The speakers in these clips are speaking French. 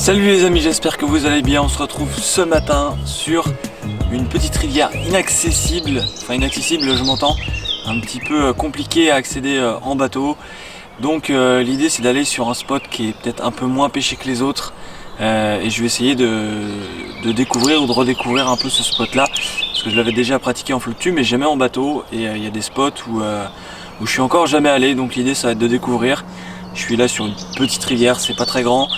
Salut les amis, j'espère que vous allez bien. On se retrouve ce matin sur une petite rivière inaccessible. Enfin inaccessible, je m'entends, un petit peu compliqué à accéder en bateau. Donc l'idée c'est d'aller sur un spot qui est peut-être un peu moins pêché que les autres. Et je vais essayer de découvrir ou de redécouvrir un peu ce spot là. Parce que je l'avais déjà pratiqué en flotte tube mais jamais en bateau. Et il y a des spots où je suis encore jamais allé. Donc l'idée ça va être de découvrir. Je suis là sur une petite rivière, c'est pas très grand.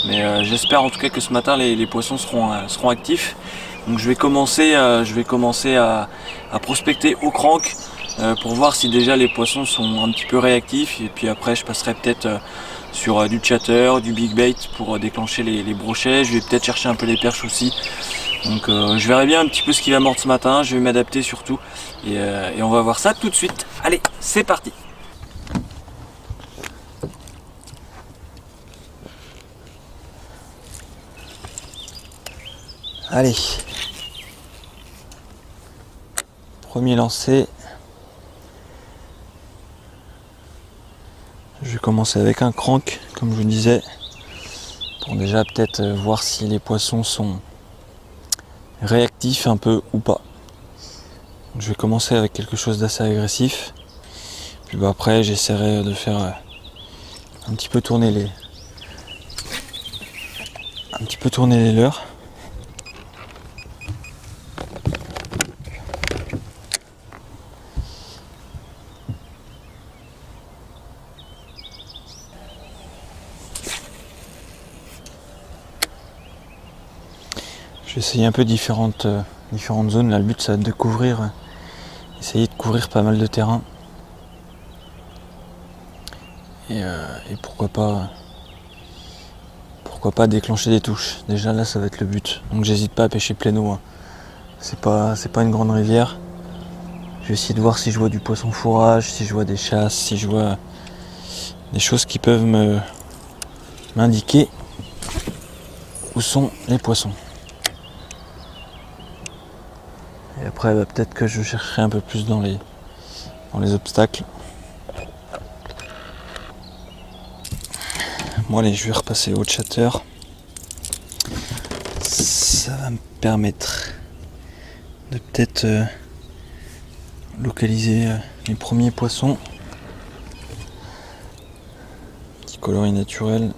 Mais j'espère en tout cas que ce matin les poissons seront actifs. Donc je vais commencer à prospecter au crank pour voir si déjà les poissons sont un petit peu réactifs. Et puis après je passerai peut-être sur du chatter, du big bait pour déclencher les brochets. Je vais peut-être chercher un peu les perches aussi. Donc je verrai bien un petit peu ce qui va mordre ce matin. Je vais m'adapter surtout. Et on va voir ça tout de suite. Allez, c'est parti! Allez, premier lancé. Je vais commencer avec un crank, comme je vous disais, pour déjà peut-être voir si les poissons sont réactifs un peu ou pas. Donc je vais commencer avec quelque chose d'assez agressif. Puis après j'essaierai de faire un petit peu tourner les leurres. Je vais essayer un peu différentes zones. Là, le but, ça va être de couvrir, essayer de couvrir pas mal de terrain. Et pourquoi pas déclencher des touches. Déjà là, ça va être le but. Donc j'hésite pas à pêcher plein eau. C'est pas une grande rivière. Je vais essayer de voir si je vois du poisson fourrage, si je vois des chasses, si je vois des choses qui peuvent m'indiquer où sont les poissons. Et après peut-être que je chercherai un peu plus dans les obstacles. Bon allez, je vais repasser au chatter. Ça va me permettre de peut-être localiser mes premiers poissons. Petit coloris naturel.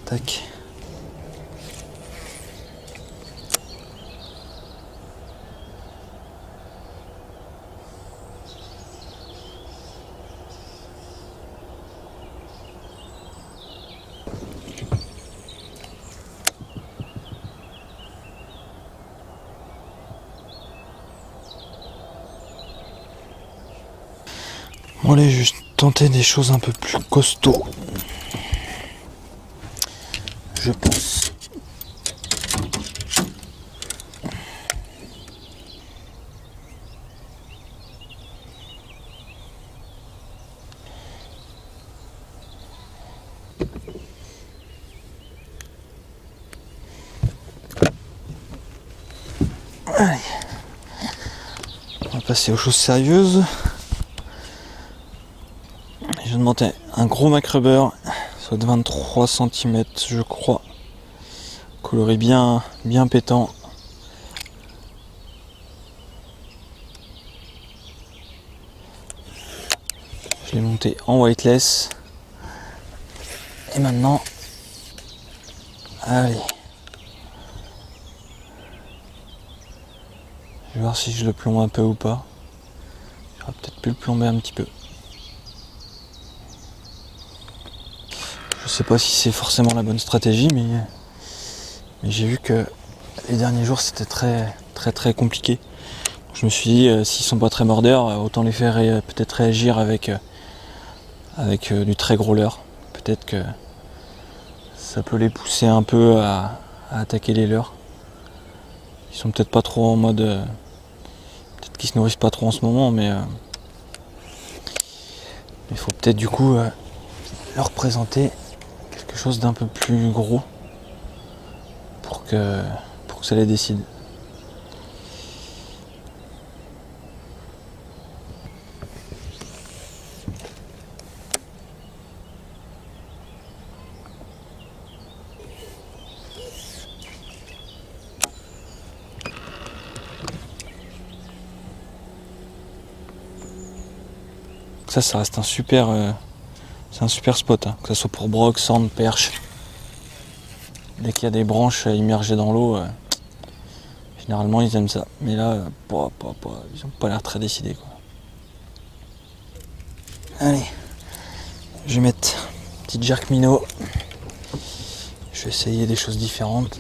Tac. Bon allez, juste tenter des choses un peu plus costauds. Je pense. Allez. On va passer aux choses sérieuses. Je viens de monter un gros macrobber, soit de 23 cm je crois. Coloris bien pétant. Je l'ai monté en whiteless. Et maintenant, allez. Je vais voir si je le plombe un peu ou pas. J'aurais peut-être pu le plomber un petit peu. Je sais pas si c'est forcément la bonne stratégie, mais j'ai vu que les derniers jours c'était très compliqué. Je me suis dit, s'ils sont pas très mordeurs, autant les faire peut-être réagir avec du très gros leurre. Peut-être que ça peut les pousser un peu à attaquer les leurres. Ils sont peut-être pas trop en mode... peut-être qu'ils se nourrissent pas trop en ce moment, mais il faut peut-être du coup leur présenter quelque chose d'un peu plus gros pour que ça les décide. Donc ça reste un super, c'est un super spot, hein, que ce soit pour broc, sande, perche. Dès qu'il y a des branches immergées dans l'eau, généralement ils aiment ça. Mais là, ils ont pas l'air très décidés, quoi. Allez, je vais mettre une petite jerk minnow. Je vais essayer des choses différentes.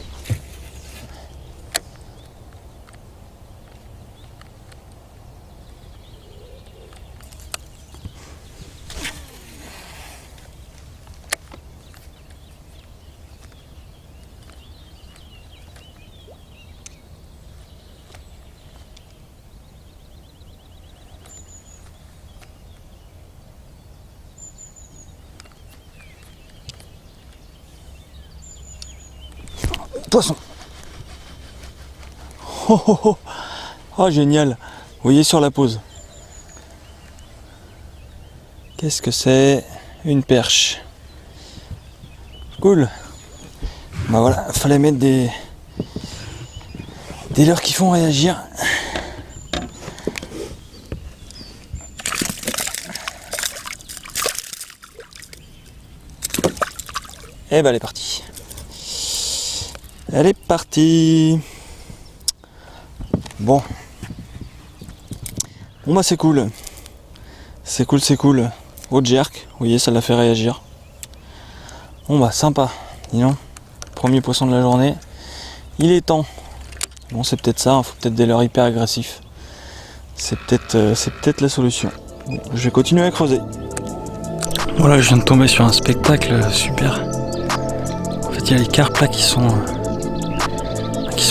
Poisson. Oh, oh, oh. Oh, génial. Vous voyez sur la pose. Qu'est-ce que c'est? Une perche. Cool. Bah voilà, fallait mettre des leurres qui font réagir. Et bah elle est partie. Elle est partie. Bon. Bon bah c'est cool. C'est cool. Autre jerk, vous voyez, ça l'a fait réagir. Bon bah sympa, dis donc. Premier poisson de la journée. Il est temps. Bon c'est peut-être ça, il faut peut-être des leurres hyper agressifs. C'est peut-être la solution. Bon, je vais continuer à creuser. Voilà, je viens de tomber sur un spectacle super. En fait il y a les carpes là qui sont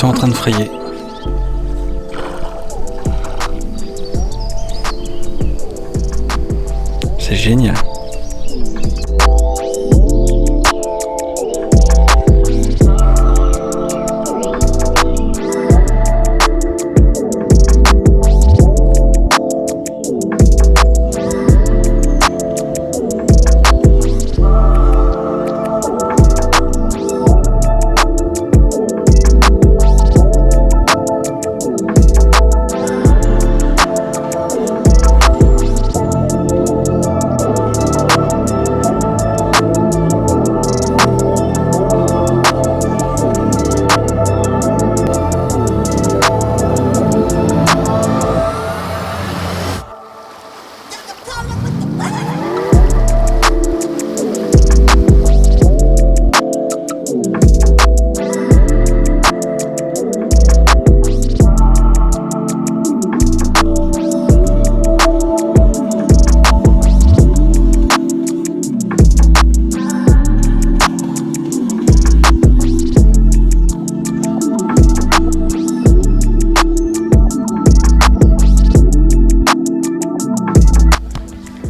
en train de frayer. C'est génial.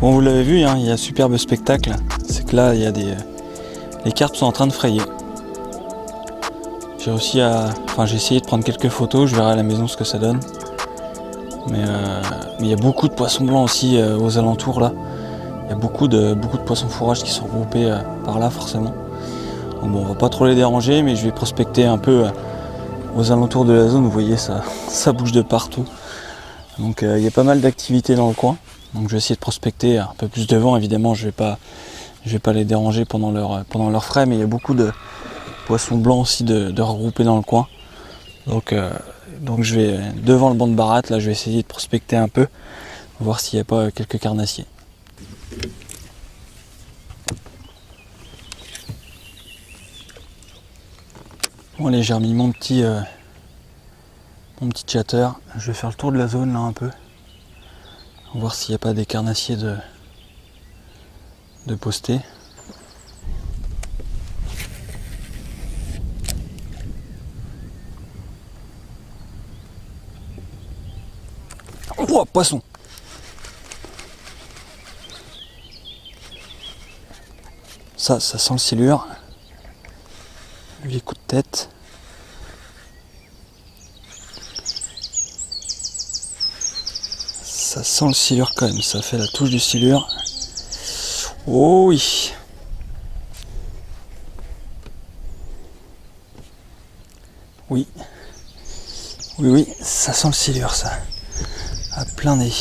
Bon, vous l'avez vu, hein, il y a un superbe spectacle. C'est que là, il y a les carpes sont en train de frayer. J'ai réussi j'ai essayé de prendre quelques photos, je verrai à la maison ce que ça donne. Mais il y a beaucoup de poissons blancs aussi aux alentours là. Il y a beaucoup de poissons fourrages qui sont regroupés par là forcément. Donc bon, on va pas trop les déranger, mais je vais prospecter un peu aux alentours de la zone. Vous voyez, ça bouge de partout. Donc il y a pas mal d'activités dans le coin. Donc je vais essayer de prospecter un peu plus devant. Évidemment, je vais pas les déranger pendant leur frais, mais il y a beaucoup de poissons blancs aussi de regroupés dans le coin. Donc je vais devant le banc de baratte, là je vais essayer de prospecter un peu, voir s'il n'y a pas quelques carnassiers. Bon allez, j'ai remis mon petit chatter. Je vais faire le tour de la zone là un peu. Voir s'il n'y a pas des carnassiers de poster. Oh, poisson! Ça sent le silure. Lui, coup de tête. Ça sent le silure quand même, ça fait la touche du silure. Oh oui. Oui. Oui, ça sent le silure ça. À plein nez.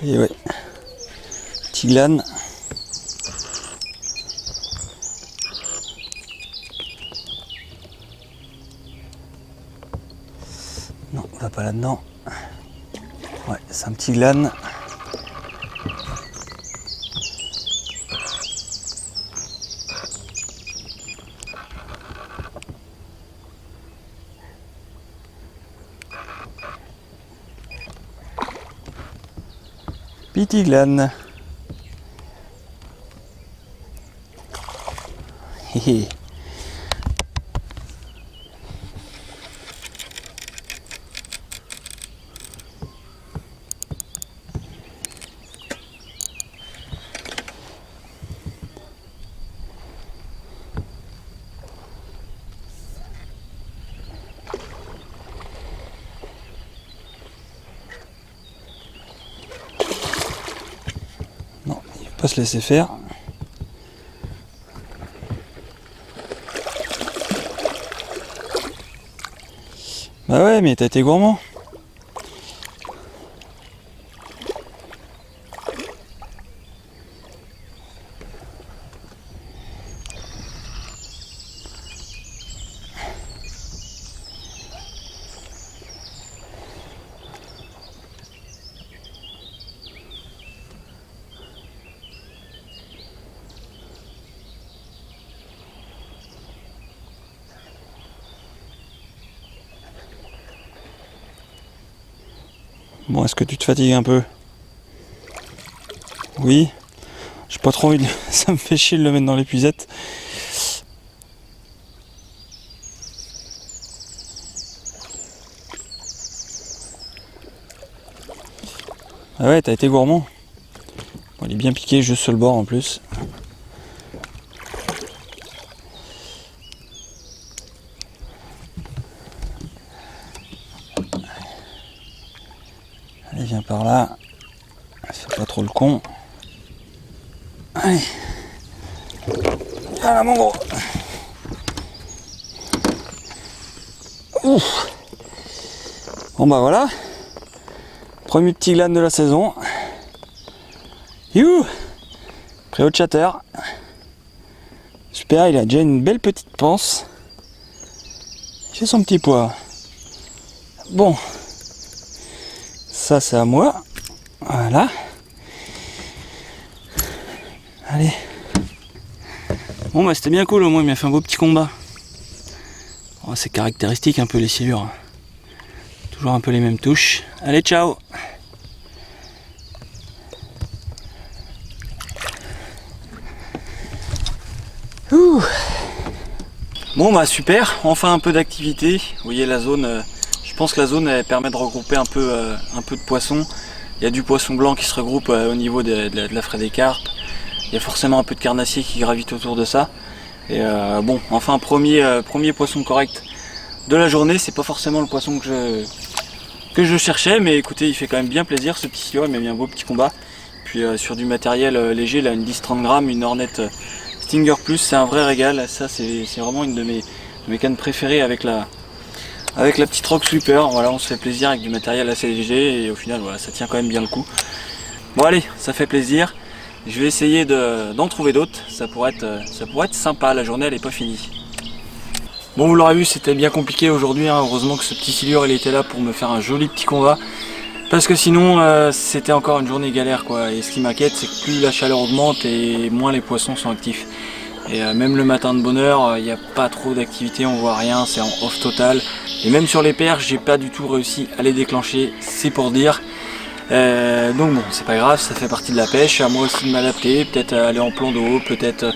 Et ouais, petit glane. Non, on va pas là-dedans. Ouais, c'est un petit glane. Petit glane. Hihi. Non, il ne faut pas se laisser faire. Bah ouais, mais t'as été gourmand. Bon, est-ce que tu te fatigues un peu? Oui. J'ai pas trop envie de... Ça me fait chier de le mettre dans l'épuisette. Ah ouais, t'as été gourmand. Bon, il est bien piqué juste sur le bord en plus. Allez, viens par là. Fais pas trop le con. Allez. Voilà mon gros. Ouf. Bon bah voilà. Premier petit glane de la saison. Youhou. Prêt au chatter. Super, il a déjà une belle petite panse. Il fait son petit poids. Bon. Ça c'est à moi. Voilà. Allez. Bon bah c'était bien cool, au moins il m'a fait un beau petit combat. Oh, c'est caractéristique un peu les silures. Toujours un peu les mêmes touches. Allez, ciao. Ouh. Bon bah super, enfin un peu d'activité. Vous voyez la zone, je pense que la zone elle permet de regrouper un peu de poissons. Il y a du poisson blanc qui se regroupe au niveau de la fraie des carpes. Il y a forcément un peu de carnassier qui gravite autour de ça. Et bon, enfin premier poisson correct de la journée. C'est pas forcément le poisson que je cherchais, mais écoutez, il fait quand même bien plaisir ce petit silure. Il m'a mis un beau petit combat. Puis sur du matériel léger, là une 10-30 grammes, une Hornet Stinger Plus, c'est un vrai régal. Ça c'est vraiment une de mes cannes préférées avec la petite Rock Sweeper. Voilà, on se fait plaisir avec du matériel assez léger et au final voilà, ça tient quand même bien le coup. Bon allez, ça fait plaisir. Je vais essayer d'en trouver d'autres. Ça pourrait être sympa, la journée elle n'est pas finie. Bon, vous l'aurez vu, c'était bien compliqué aujourd'hui, hein. Heureusement que ce petit silure il était là pour me faire un joli petit combat. Parce que sinon c'était encore une journée galère quoi. Et ce qui m'inquiète, c'est que plus la chaleur augmente et moins les poissons sont actifs. Et même le matin de bonne heure, il n'y a pas trop d'activité, on voit rien, c'est en off total. Et même sur les perches, j'ai pas du tout réussi à les déclencher, c'est pour dire. Donc bon, c'est pas grave, ça fait partie de la pêche. À moi aussi de m'adapter, peut-être aller en plan d'eau, peut-être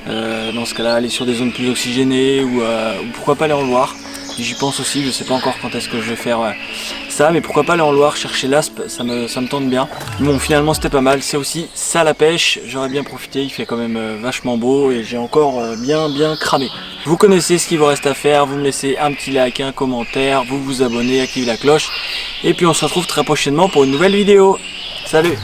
dans ce cas-là aller sur des zones plus oxygénées ou pourquoi pas aller en Loire. J'y pense aussi, je sais pas encore quand est-ce que je vais faire ça, mais pourquoi pas aller en Loire chercher l'aspe, ça me tente bien. Bon, finalement c'était pas mal, c'est aussi ça la pêche, j'aurais bien profité, il fait quand même vachement beau et j'ai encore bien cramé. Vous connaissez ce qu'il vous reste à faire, vous me laissez un petit like, un commentaire, vous vous abonnez, activez la cloche et puis on se retrouve très prochainement pour une nouvelle vidéo. Salut!